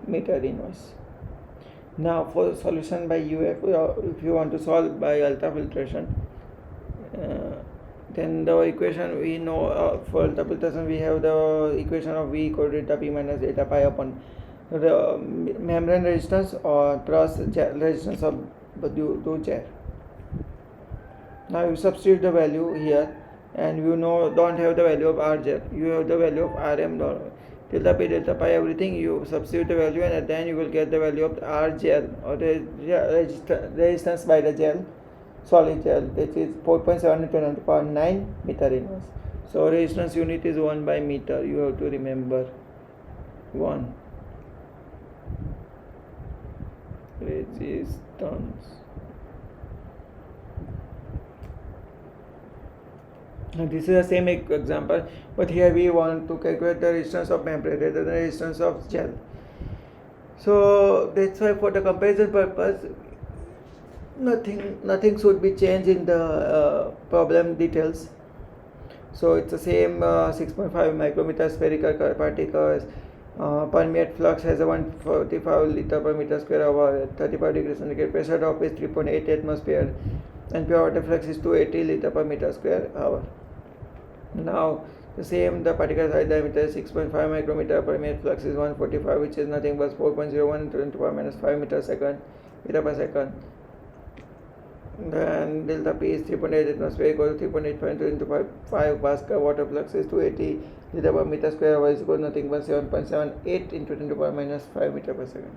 meter inverse. Now for solution by UF, if you want to solve by ultrafiltration, then the equation we know for ultrafiltration we have the equation of V equal to delta P minus delta pi upon the membrane resistance or plus resistance of to jet. Now you substitute the value here, and you know don't have the value of R jet, you have the value of Rm. Delta P, delta pi, everything you substitute the value, and then you will get the value of R gel or the resistance by the gel, solid gel, which is 4.7 into 10 to the power 9 meter inverse. So resistance unit is 1 by meter, you have to remember 1 resistance. Now this is the same example, but here we want to calculate the resistance of membrane rather than the resistance of gel. So that's why for the comparison purpose, nothing should be changed in the problem details. So it's the same 6.5 micrometer spherical particles. Permeate flux has a 145 liter per meter square hour at 35 degrees centigrade. Pressure drop is 3.8 atmosphere, and pure water flux is 280 liter per meter square hour. Now the same, the particle size diameter is 6.5 micrometer, permeate flux is 145, which is nothing but 4.01 into 10 to the power minus 5 meter per second. Then delta P is 3.8 atmosphere equal to 3.85 into 5 Pascal. Water flux is 280 liter per meter square hour is equal to nothing but 7.78 into 10 to the power minus 5 meter per second.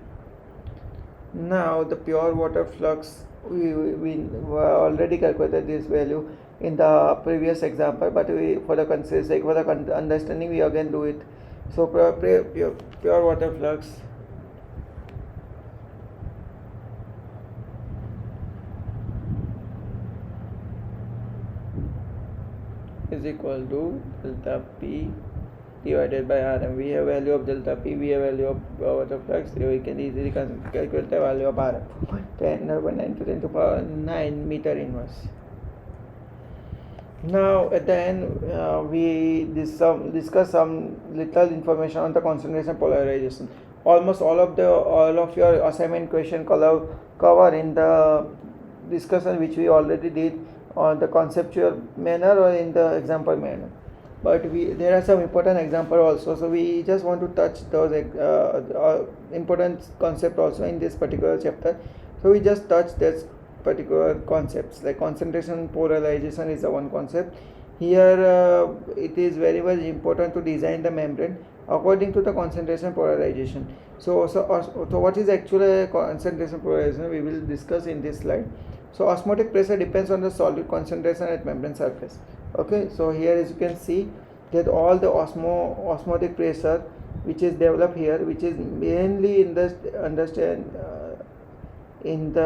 Now the pure water flux, we already calculated this value in the previous example, but for the sake for the understanding we again do it. So pure water flux is equal to delta P divided by Rm. We have value of delta P, we have value of water flux, so we can easily calculate the value of Rm. 10 to 10 to the power 9 meter inverse. Now at the end we discuss some little information on the concentration polarization. Almost all of your assignment question cover in the discussion which we already did on the conceptual manner or in the example manner, but there are some important example also, so we just want to touch those important concept also in this particular chapter. So we just touch this particular concepts, like concentration polarization is the one concept here. It is very important to design the membrane according to the concentration polarization. So what is actually concentration polarization we will discuss in this slide. So osmotic pressure depends on the solute concentration at membrane surface. Okay, so here as you can see that all the osmotic pressure which is developed here, which is mainly in the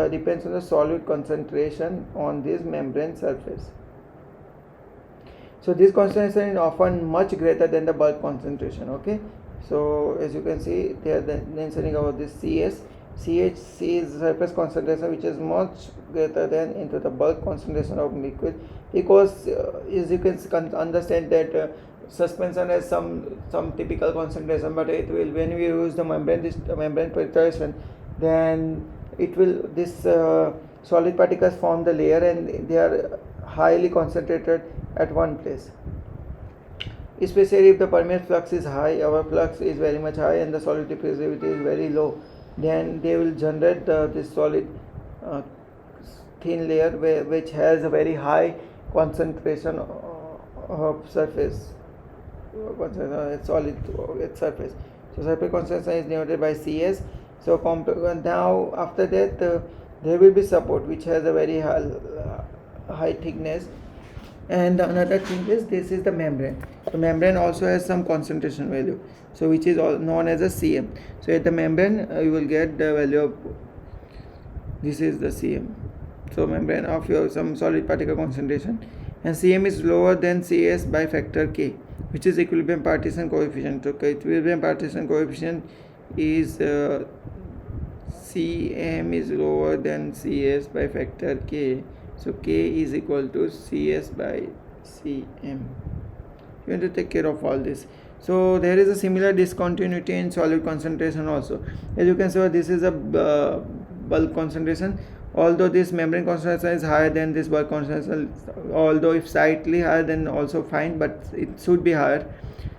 depends on the solute concentration on this membrane surface. So this concentration is often much greater than the bulk concentration. Okay, so as you can see they are mentioning about this CS. CHC is surface concentration which is much greater than into the bulk concentration of liquid, because as you can understand that suspension has some typical concentration, but it will, when we use the membrane filtration, then it will solid particles form the layer and they are highly concentrated at one place. Especially if the permeate flux is high, our flux is very much high and the solid diffusivity is very low, then they will generate this solid thin layer which has a very high concentration of surface solid surface. So surface concentration is denoted by CS. So now after that there will be support which has a very high thickness, and another thing is this is the membrane. So membrane also has some concentration value, so which is known as a Cm. So at the membrane you will get the value of, this is the Cm. So membrane of your some solid particle concentration, and Cm is lower than Cs by factor k, which is equilibrium partition coefficient. So equilibrium partition coefficient is Cm is lower than Cs by factor k, so k is equal to Cs by Cm. You have to take care of all this. So there is a similar discontinuity in solid concentration also. As you can see, this is a bulk concentration. Although this membrane concentration is higher than this bulk concentration, although if slightly higher then also fine, but it should be higher.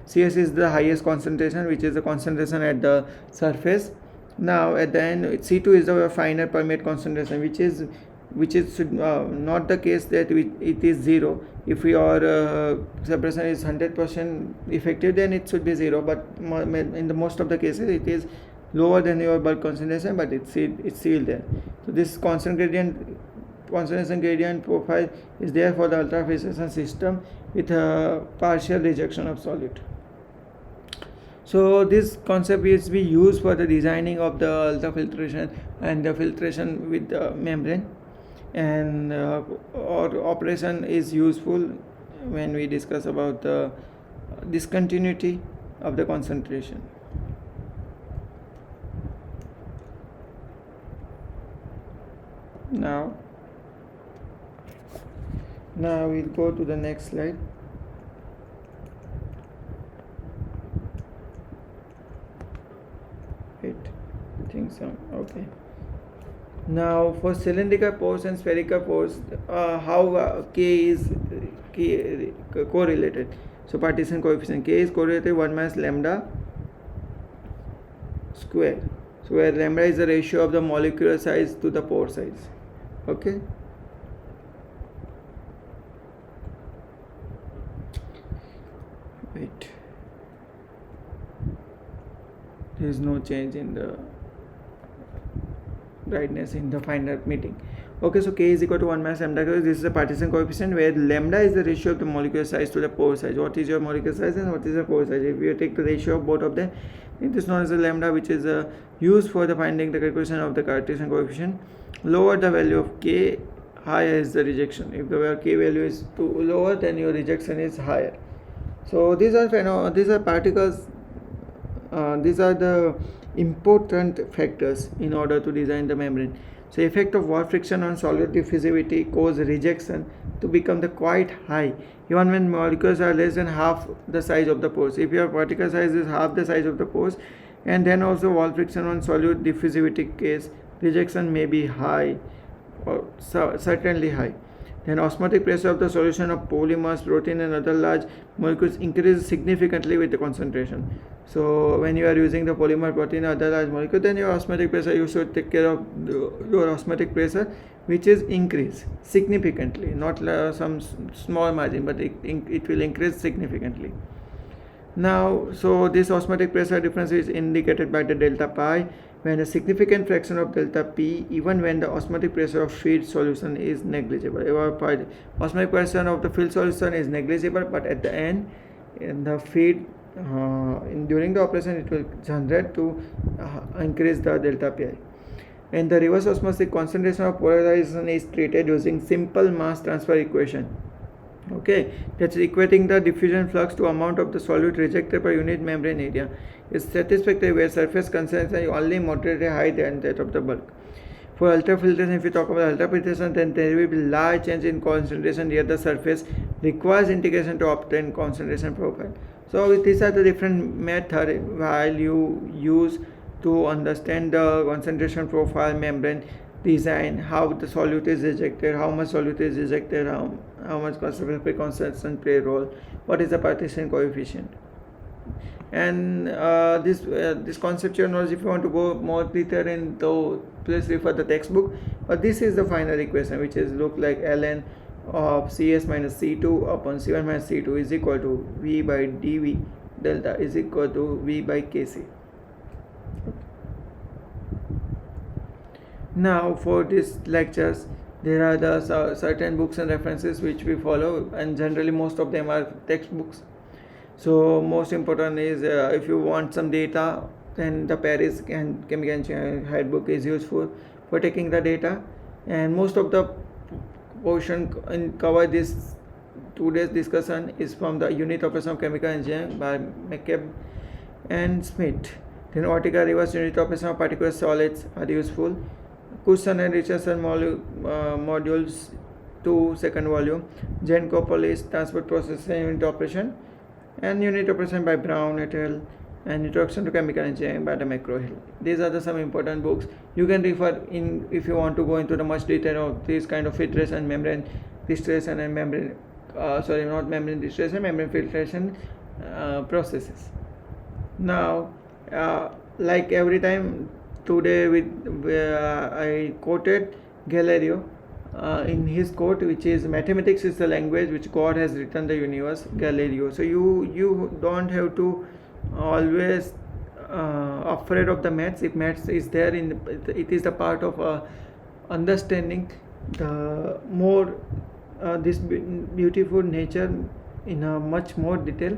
Cs is the highest concentration, which is the concentration at the surface. Now at the end, C2 is the finer permeate concentration, which is not the case that it is 0. If your suppression is 100% effective, then it should be 0, but in the most of the cases it is lower than your bulk concentration, but it's still there. So this concentration gradient profile is there for the ultrafiltration system with a partial rejection of solid. So this concept is be used for the designing of the ultrafiltration and the filtration with the membrane, and or operation is useful when we discuss about the discontinuity of the concentration. Now we'll go to the next slide. Wait, I think so. Okay. Now for cylindrical pores and spherical pores, how K is correlated. So partition coefficient K is correlated 1 minus lambda square. So where lambda is the ratio of the molecular size to the pore size. Okay. Wait. There is no change in the brightness in the final meeting. Okay, so K is equal to 1 minus lambda. This is the partition coefficient where lambda is the ratio of the molecular size to the pore size. What is your molecular size and what is the pore size? If you take the ratio of both of them, it is known as the lambda, which is used for the finding the calculation of the partition coefficient. Lower the value of K, higher is the rejection. If the K value is too lower, then your rejection is higher. So these are particles. These are the important factors in order to design the membrane. So effect of wall friction on solute diffusivity cause rejection to become quite high even when molecules are less than half the size of the pores. If your particle size is half the size of the pores, and then also wall friction on solute diffusivity case, rejection may be high or certainly high. Then osmotic pressure of the solution of polymers, protein and other large molecules increases significantly with the concentration. So when you are using the polymer, protein or other large molecule, then your osmotic pressure, you should take care of your osmotic pressure, which is increased significantly, not some small margin, but it will increase significantly. Now, so this osmotic pressure difference is indicated by the delta pi, when a significant fraction of delta P, even when the osmotic pressure of feed solution is negligible. Osmotic pressure of the field solution is negligible, but at the end, in the feed, during the operation, it will generate to increase the delta Pi. And the reverse osmotic concentration of polarization is treated using simple mass transfer equation. Okay, that's equating the diffusion flux to amount of the solute rejected per unit membrane area is satisfactory where surface concentration is only moderately high than that of the bulk. For ultrafiltration, if you talk about ultrafiltration, then there will be large change in concentration near the surface, requires integration to obtain concentration profile. So these are the different methods while you use to understand the concentration profile, membrane design, how the solute is ejected, how much solute is ejected, how much concentration play role, what is the partition coefficient. And this conceptual knowledge, if you want to go more detail in, though, please refer the textbook. But this is the final equation, which is look like ln of Cs minus C2 upon C1 minus C2 is equal to V by dV delta is equal to V by Kc. Now for these lectures, there are the certain books and references which we follow, and generally most of them are textbooks. So most important is if you want some data, then the Paris and chemical engineering handbook is useful for taking the data. And most of the portion cover this today's discussion is from the unit operation of chemical engineering by McCabe and Smith. Then vertical reverse unit operation of particular solids are useful. Cushion and Richardson modules 2 second volume. Jankopolis transport processing unit operation and unit operation by Brown et al. And introduction to chemical engineering by the McGraw-Hill. These are some important books you can refer in if you want to go into the much detail of this kind of filtration, membrane distillation, and membrane not membrane distillation, membrane filtration processes. Now, like every time today, I quoted Galileo in his quote, which is mathematics is the language which God has written the universe. Galileo. So you don't have to always afraid of the maths. If maths is there it is the part of understanding the more this beautiful nature in a much more detail.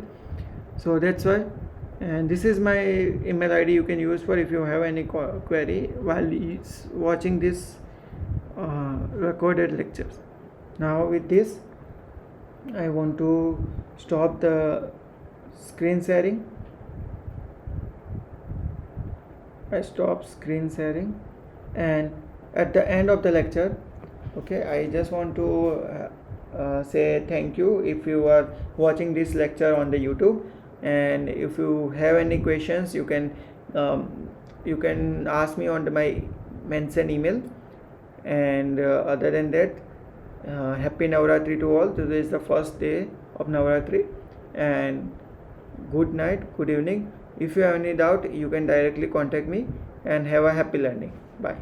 So that's why, and this is my email ID you can use for if you have any query while watching this recorded lectures. Now with this I want to stop the screen sharing. I stop screen sharing, and at the end of the lecture, okay, I just want to say thank you if you are watching this lecture on the YouTube, and if you have any questions you can ask me on my mentioned email. And other than that, happy Navratri to all. Today is the first day of Navratri, and good night, good evening. If you have any doubt, you can directly contact me, and have a happy learning. Bye.